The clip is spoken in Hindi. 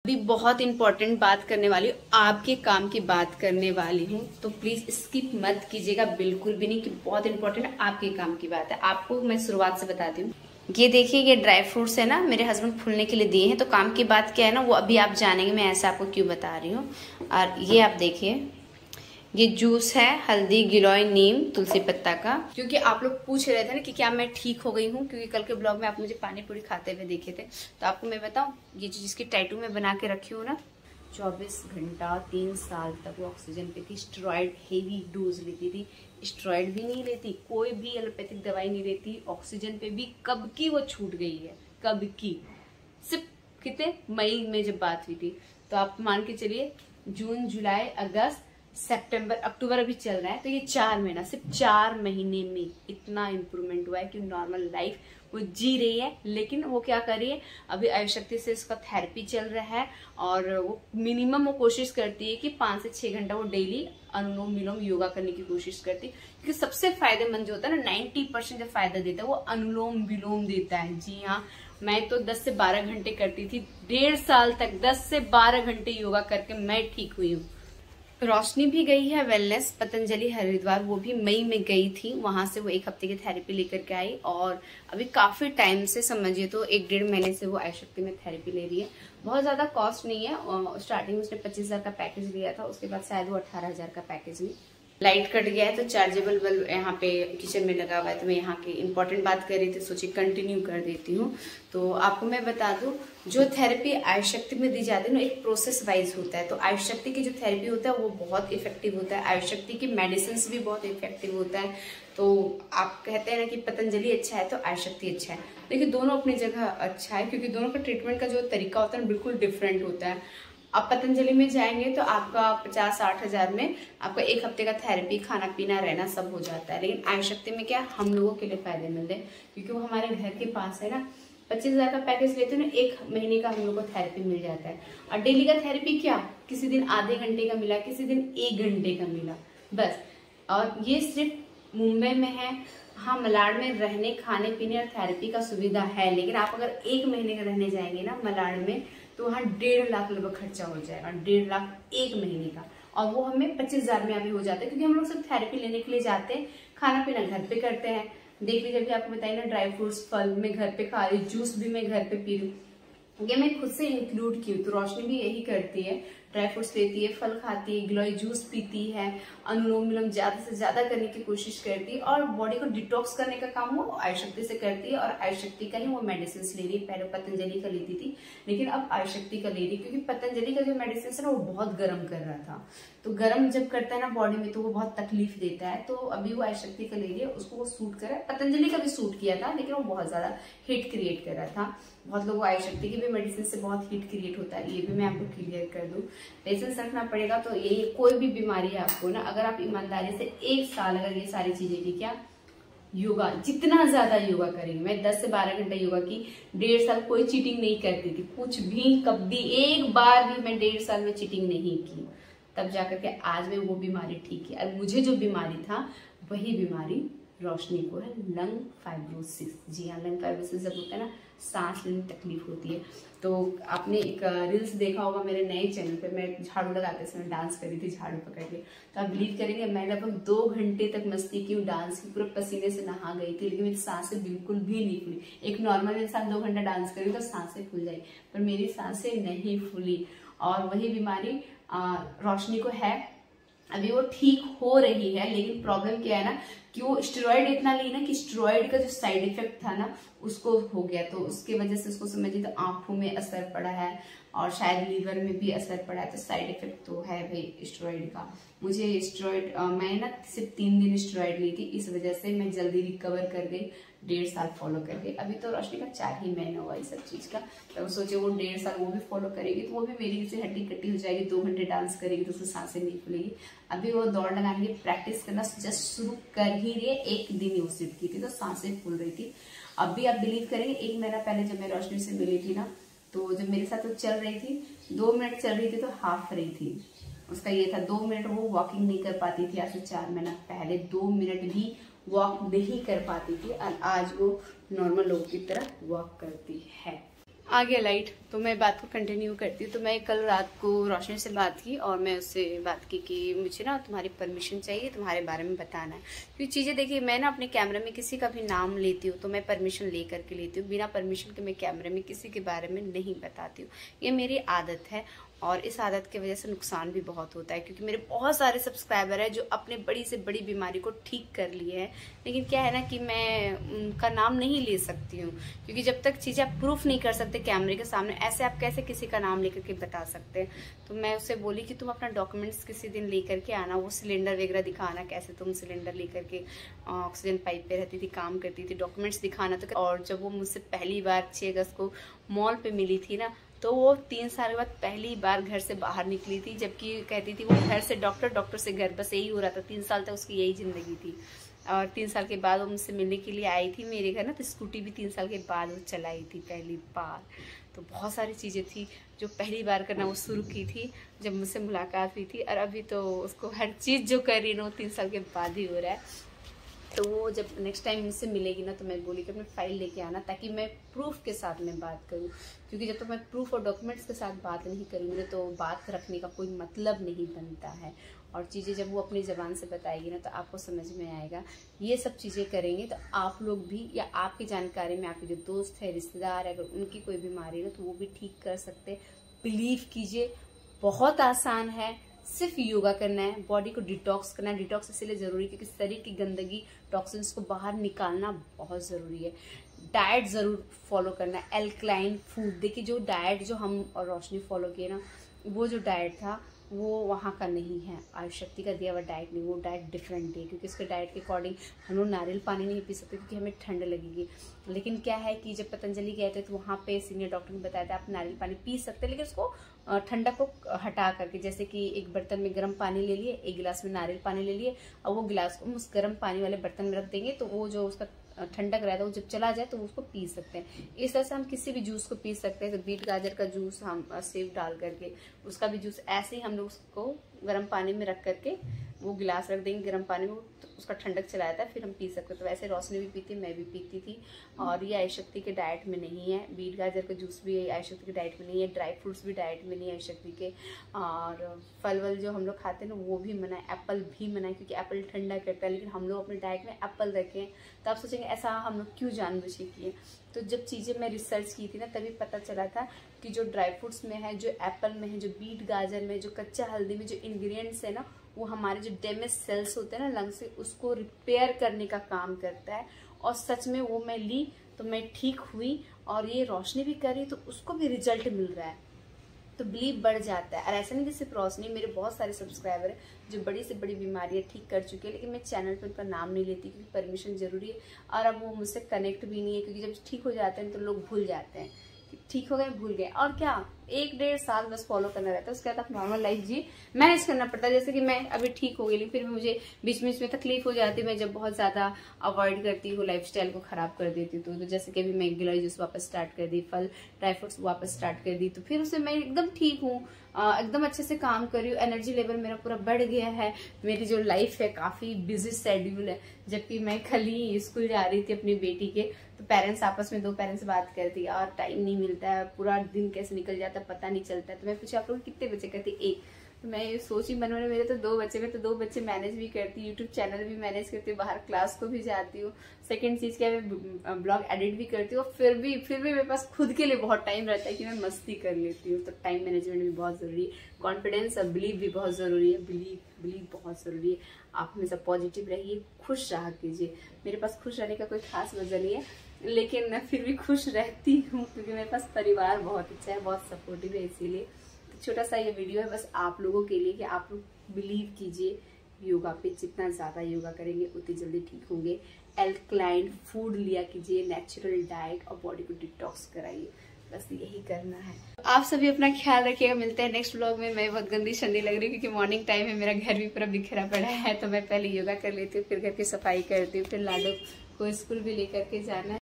भी बहुत इंपॉर्टेंट बात करने वाली हूँ, आपके काम की बात करने वाली हूँ, तो प्लीज स्किप मत कीजिएगा बिल्कुल भी नहीं, कि बहुत इंपॉर्टेंट है, आपके काम की बात है। आपको मैं शुरुआत से बताती हूँ। ये देखिए, ये ड्राई फ्रूट्स है ना, मेरे हस्बैंड फूलने के लिए दिए हैं। तो काम की बात क्या है ना, वो अभी आप जानेंगे मैं ऐसा आपको क्यों बता रही हूँ। और ये आप देखिए, ये जूस है हल्दी गिलोय नीम तुलसी पत्ता का। क्योंकि आप लोग पूछ रहे थे ना कि क्या मैं ठीक हो गई हूँ, क्योंकि कल के ब्लॉग में आप मुझे पानी पूरी खाते हुए देखे थे। तो आपको मैं बताऊं, ये जिसकी टैटू में बना के रखी हूँ ना, 24 घंटा 3 साल तक वो ऑक्सीजन पे थी, स्टेरॉइड हेवी डोज लेती थी, स्टेरॉइड भी नहीं लेती, कोई भी एलोपैथिक दवाई नहीं लेती, ऑक्सीजन पे भी कब की वो छूट गई है, कब की, सिर्फ कितने मई में जब बात हुई थी। तो आप मान के चलिए जून जुलाई अगस्त सितंबर अक्टूबर अभी चल रहा है, तो ये 4 महीना, सिर्फ 4 महीने में इतना इम्प्रूवमेंट हुआ है कि नॉर्मल लाइफ वो जी रही है। लेकिन वो क्या कर रही है, अभी आयुशक्ति से इसका थेरेपी चल रहा है, और वो मिनिमम वो कोशिश करती है कि 5 से 6 घंटा वो डेली अनुलोम विलोम योगा करने की कोशिश करती है। क्योंकि सबसे फायदेमंद जो होता है ना, 90% जो फायदा देता है वो अनुलोम विलोम देता है। जी हाँ, मैं तो 10 से 12 घंटे करती थी, 1.5 साल तक 10 से 12 घंटे योगा करके मैं ठीक हुई हूँ। रोशनी भी गई है वेलनेस पतंजलि हरिद्वार, वो भी मई में गई थी, वहां से वो 1 हफ्ते की थेरेपी लेकर के आई, और अभी काफी टाइम से, समझिए तो 1-1.5 महीने से वो आयुशक्ति में थेरेपी ले रही है। बहुत ज्यादा कॉस्ट नहीं है, स्टार्टिंग में उसने 25,000 का पैकेज लिया था, उसके बाद शायद वो 18,000 का पैकेज ली। लाइट कट गया है तो चार्जेबल बल्ब यहाँ पे किचन में लगा हुआ है, तो मैं यहाँ की इंपॉर्टेंट बात कर रही थी, सोची कंटिन्यू कर देती हूँ। तो आपको मैं बता दूं, जो थेरेपी आयुशक्ति में दी जाती है ना, एक प्रोसेस वाइज होता है। तो आयुशक्ति की जो थेरेपी होता है वो बहुत इफेक्टिव होता है, आयुशक्ति की मेडिसिन भी बहुत इफेक्टिव होता है। तो आप कहते हैं ना कि पतंजलि अच्छा है तो आयुशक्ति अच्छा है, देखिए दोनों अपनी जगह अच्छा है, क्योंकि दोनों का ट्रीटमेंट का जो तरीका होता है बिल्कुल डिफरेंट होता है। आप पतंजलि में जाएंगे तो आपका 50-60 हजार में आपका 1 हफ्ते का थेरेपी, खाना पीना रहना सब हो जाता है। लेकिन आयुशक्ति में क्या, हम लोगों के लिए फायदेमंद है, क्योंकि वो हमारे घर के पास है ना। 25,000 का पैकेज लेते हो ना, 1 महीने का हम लोग को थेरेपी मिल जाता है। और डेली का थेरेपी क्या, किसी दिन आधे घंटे का मिला, किसी दिन 1 घंटे का मिला, बस। और ये सिर्फ मुंबई में है। हाँ, मलाड में रहने खाने पीने और थेरेपी का सुविधा है, लेकिन आप अगर 1 महीने का रहने जाएंगे ना मलाड में, तो वहाँ 1.5 लाख लगभग खर्चा हो जाएगा, 1.5 लाख 1 महीने का। और वो हमें 25,000 में अभी हो जाता है, क्योंकि हम लोग सिर्फ थेरेपी लेने के लिए जाते हैं, खाना पीना घर पे करते हैं। देख लीजिए, अभी आपको बताइए ना, ड्राई फ्रूट्स फल मैं घर पे खा रही, जूस भी मैं घर पे पी रही हूँ, ये मैं खुद से इंक्लूड की हूँ। तो रोशनी भी यही करती है, ड्राई फ्रूट्स लेती है, फल खाती है, गिलोय जूस पीती है, अनुलोम विलोम ज्यादा से ज्यादा करने की कोशिश करती है, और बॉडी को डिटॉक्स करने का काम वो आयुशक्ति से करती है। और आयुशक्ति का ही वो मेडिसिन ले रही है, पहले पतंजलि का लेती थी, लेकिन अब आयुशक्ति का ले रही है, क्योंकि पतंजलि का जो मेडिसिन है ना वो बहुत गर्म कर रहा था। तो गर्म जब करता है ना बॉडी में, तो वो बहुत तकलीफ देता है। तो अभी वो आयुशक्ति का ले रही है, उसको वो सूट कर रहा है। पतंजलि का भी सूट किया था, लेकिन वो बहुत ज्यादा हीट क्रिएट कर रहा था। बहुत लोगों को आयुशक्ति की भी मेडिसिन से बहुत हीट क्रिएट होता है, ये भी मैं आपको क्लियर कर दूं। पेशेंस रखना पड़ेगा। तो ये कोई भी बीमारी है आपको ना, अगर आप ईमानदारी से 1 साल अगर ये सारी चीजें की, क्या योगा, जितना ज्यादा योगा करेंगे, मैं 10 से 12 घंटा योगा की, 1.5 साल कोई चीटिंग नहीं करती थी, कुछ भी कभी एक बार भी मैं 1.5 साल में चीटिंग नहीं की, तब जाकर के आज में वो बीमारी ठीक है। और मुझे जो बीमारी था वही बीमारी रोशनी को है, लंग फाइब्रोसिस। जी हाँ, लंग फाइब्रोसिस जब होता है ना, सांस लेने में तकलीफ होती है। तो आपने एक रील्स देखा होगा मेरे नए चैनल पे, मैं झाड़ू लगाते समय डांस करी थी झाड़ू पकड़ के। तो आप बिलीव करेंगे, मैं लगभग 2 घंटे तक मस्ती की, डांस की, पूरे पसीने से नहा गई थी, लेकिन मेरी सांसें बिल्कुल भी नहीं फूली। एक नॉर्मल इंसान 2 घंटा डांस करे तो सांसें फूल जाए, पर मेरी सांसें नहीं फूली। और वही बीमारी रोशनी को है, अभी वो ठीक हो रही है। लेकिन प्रॉब्लम क्या है ना, कि वो स्टेरॉइड इतना ली ना, कि स्टेरॉइड का जो साइड इफेक्ट था ना उसको हो गया, तो उसके वजह से उसको समझिए तो आंखों में असर पड़ा है, और शायद लीवर में भी असर पड़ा है। तो साइड इफेक्ट तो है भाई स्टेरॉइड का। मुझे स्टेरॉइड, मैं ना सिर्फ 3 दिन स्टेरॉइड ली थी, इस वजह से मैं जल्दी रिकवर कर गई, 1.5 साल फॉलो कर गई। अभी तो रोशनी का 4 ही महीना हुआ इस सब चीज का। तो सोचे वो 1.5 साल वो भी फॉलो करेगी, तो वो भी मेरी से हड्डी कट्टी हो जाएगी, 2 घंटे डांस करेगी तो उसकी सांसें नहीं फूलेगी। अभी वो दौड़ लगाने की प्रैक्टिस करना जस्ट शुरू कर ही रही है, 1 दिन ही उस की थी तो सांसें फूल रही थी। अभी आप बिलीव करेंगे, 1 महीना पहले जब मैं रोशनी से मिली थी ना, तो जब मेरे साथ वो चल रही थी, 2 मिनट चल रही थी तो हाफ रही थी। उसका ये था 2 मिनट वो वॉकिंग नहीं कर पाती थी, आज से 4 महीना पहले 2 मिनट भी वॉक नहीं कर पाती थी, और आज वो नॉर्मल लोगों की तरह वॉक करती है। आ गया लाइट, तो मैं बात को कंटिन्यू करती हूँ। तो मैं कल रात को रोशनी से बात की और मैं उससे बात की कि मुझे ना तुम्हारी परमिशन चाहिए, तुम्हारे बारे में बताना है। क्योंकि चीज़ें देखिए, मैं ना अपने कैमरे में किसी का भी नाम लेती हूँ तो मैं परमिशन ले करके लेती हूँ, बिना परमिशन के मैं कैमरे में किसी के बारे में नहीं बताती हूँ। ये मेरी आदत है और इस आदत की वजह से नुकसान भी बहुत होता है, क्योंकि मेरे बहुत सारे सब्सक्राइबर हैं जो अपने बड़ी से बड़ी बीमारी को ठीक कर लिए हैं। लेकिन क्या है ना कि मैं उनका नाम नहीं ले सकती हूँ, क्योंकि जब तक चीज़ें आप प्रूफ नहीं कर सकते कैमरे के सामने, ऐसे आप कैसे किसी का नाम लेकर के बता सकते हैं। तो मैं उससे बोली कि तुम अपना डॉक्यूमेंट्स किसी दिन लेकर के आना, वो सिलेंडर वगैरह दिखाना, कैसे तुम सिलेंडर लेकर के ऑक्सीजन पाइप पे रहती थी, काम करती थी, डॉक्यूमेंट्स दिखाना। तो और जब वो मुझसे पहली बार 6 अगस्त को मॉल पे मिली थी ना, तो वो 3 साल के बाद पहली बार घर से बाहर निकली थी, जबकि कहती थी वो घर से डॉक्टर, डॉक्टर से घर, बस यही हो रहा था। 3 साल तक उसकी यही जिंदगी थी। और 3 साल के बाद वो मुझसे मिलने के लिए आई थी मेरे घर ना, तो स्कूटी भी 3 साल के बाद वो चलाई थी पहली बार। तो बहुत सारी चीज़ें थी जो पहली बार करना वो शुरू की थी जब मुझसे मुलाकात हुई थी, और अभी तो उसको हर चीज़ जो कर रही है वो 3 साल के बाद ही हो रहा है। तो वो जब नेक्स्ट टाइम मुझसे मिलेगी ना, तो मैं बोली कि अपनी फाइल लेके आना, ताकि मैं प्रूफ के साथ में बात करूं। क्योंकि जब तक मैं प्रूफ और डॉक्यूमेंट्स के साथ बात नहीं करूंगी तो बात रखने का कोई मतलब नहीं बनता है। और चीज़ें जब वो अपनी ज़बान से बताएगी ना, तो आपको समझ में आएगा। ये सब चीज़ें करेंगे तो आप लोग भी, या आपकी जानकारी में आपके जो दोस्त है, रिश्तेदार है, अगर उनकी कोई बीमारी है तो वो भी ठीक कर सकते हैं। बिलीव कीजिए, बहुत आसान है। सिर्फ योगा करना है, बॉडी को डिटॉक्स करना है। डिटॉक्स इसलिए जरूरी है क्योंकि शरीर की गंदगी, टॉक्सिन्स को बाहर निकालना बहुत जरूरी है। डाइट जरूर फॉलो करना है, एल्कलाइन फूड। देखिए, जो डाइट जो हम और रोशनी फॉलो किए ना, वो जो डाइट था वो वहाँ का नहीं है, आयुष शक्ति का दिया हुआ डाइट नहीं, वो डाइट डिफरेंट है। क्योंकि उसके डाइट के अकॉर्डिंग हम लोग नारियल पानी नहीं पी सकते क्योंकि हमें ठंड लगेगी। लेकिन क्या है कि जब पतंजलि गए थे तो वहाँ पे सीनियर डॉक्टर ने बताया था आप नारियल पानी पी सकते हैं, लेकिन उसको ठंडक को हटा करके, जैसे कि एक बर्तन में गर्म पानी ले लिए, एक गिलास में नारियल पानी ले लिए, और वो गिलास को उस गर्म पानी वाले बर्तन में रख देंगे, तो वो जो उसका ठंडक रहता है वो जब चला जाए तो उसको पी सकते हैं। इस तरह से हम किसी भी जूस को पी सकते हैं। तो बीट गाजर का जूस, हम सेब डाल करके उसका भी जूस, ऐसे ही हम लोग उसको गर्म पानी में रख करके वो गिलास रख देंगे गर्म पानी में, तो उसका ठंडक चला जाता है, फिर हम पी सकते हैं। तो वैसे रोशनी भी पीती, मैं भी पीती थी। और ये आयुष शक्ति के डाइट में नहीं है। बीट गाजर का जूस भी आयुष शक्ति के डाइट में नहीं है, ड्राई फ्रूट्स भी डाइट में नहीं है आयुष शक्ति के। और फल वल जो हम लोग खाते हैं ना, वो भी मना है, एप्पल भी मना है, क्योंकि एप्पल ठंडा करता है। लेकिन हम लोग अपने डाइट में एप्पल रखें, तो आप सोचेंगे ऐसा हम लोग क्यों जानबूझ के किए। तो जब चीज़ें मैं रिसर्च की थी ना, तभी पता चला था कि जो ड्राई फ्रूट्स में है, जो एप्पल में है, जो बीट गाजर में, जो कच्चा हल्दी में जो इंग्रेडिएंट्स है ना, वो हमारे जो डैमेज सेल्स होते हैं ना लंग से, उसको रिपेयर करने का काम करता है। और सच में वो मैं ली तो मैं ठीक हुई, और ये रोशनी भी करी तो उसको भी रिजल्ट मिल रहा है, तो बिलीव बढ़ जाता है। और ऐसा नहीं कि सिर्फ रोशनी, मेरे बहुत सारे सब्सक्राइबर हैं जो बड़ी से बड़ी बीमारियां ठीक कर चुके हैं, लेकिन मैं चैनल पर उनका नाम नहीं लेती क्योंकि परमिशन जरूरी है। और अब वो मुझसे कनेक्ट भी नहीं है, क्योंकि जब ठीक हो जाते हैं तो लोग भूल जाते हैं कि ठीक हो गए, भूल गए। और क्या 1-1.5 साल बस फॉलो करना रहता है, उसके बाद नॉर्मल लाइफ जी मैनेज करना पड़ता है। जैसे कि मैं अभी ठीक हो गई, लेकिन फिर भी मुझे बीच बीच में तकलीफ हो जाती है। मैं जब बहुत ज्यादा अवॉइड करती हूँ, लाइफस्टाइल को खराब कर देती हूँ, तो जैसे कि अभी मैं गिलोय जूस वापस स्टार्ट कर दी, फल ड्राई फ्रूट्स वापस स्टार्ट कर दी, तो फिर उससे मैं एकदम ठीक हूँ, एकदम अच्छे से काम कर रही हूँ। एनर्जी लेवल मेरा पूरा बढ़ गया है। मेरी जो लाइफ है काफी बिजी शेड्यूल है। जबकि मैं कल ही स्कूल जा रही थी अपनी बेटी के, तो पेरेंट्स आपस में 2 पेरेंट्स बात करती है, और टाइम नहीं मिलता है, पूरा दिन कैसे निकल जाता है पता नहीं चलता है। तो मैं पूछी आप लोग कितने बच्चे, कहती 1। तो मैं सोची मन में, मेरे तो 2 बच्चे, मैं तो 2 बच्चे मैनेज भी करती हूँ, यूट्यूब चैनल भी मैनेज करती हूँ, बाहर क्लास को भी जाती हूँ। सेकंड चीज क्या, मैं ब्लॉग एडिट भी करती हूँ। फिर भी मेरे पास खुद के लिए बहुत टाइम रहता है कि मैं मस्ती कर लेती हूँ। तो टाइम मैनेजमेंट भी बहुत जरूरी है, कॉन्फिडेंस और बिलीव भी बहुत जरूरी है। बिलीव बहुत जरूरी है। आप हमेशा पॉजिटिव रहिए, खुश रहा कीजिए। मेरे पास खुश रहने का कोई खास वजह नहीं है, लेकिन मैं फिर भी खुश रहती हूँ क्योंकि मेरे पास परिवार बहुत अच्छा है, बहुत सपोर्टिव है। इसीलिए छोटा सा ये वीडियो है बस आप लोगों के लिए कि आप लोग बिलीव कीजिए योगा पे। जितना ज्यादा योगा करेंगे उतनी जल्दी ठीक होंगे। एल्कलाइन फूड लिया कीजिए, नेचुरल डाइट, और बॉडी को डिटॉक्स कराइए। बस यही करना है। आप सभी अपना ख्याल रखिएगा। मिलते हैं नेक्स्ट व्लॉग में। मैं बहुत गंदी शंदी लग रही हूँ क्योंकि मॉर्निंग टाइम है, मेरा घर भी पूरा बिखरा पड़ा है। तो मैं पहले योगा कर लेती हूँ, फिर घर की सफाई करती हूँ, फिर लाडो को स्कूल भी लेकर के जाना है।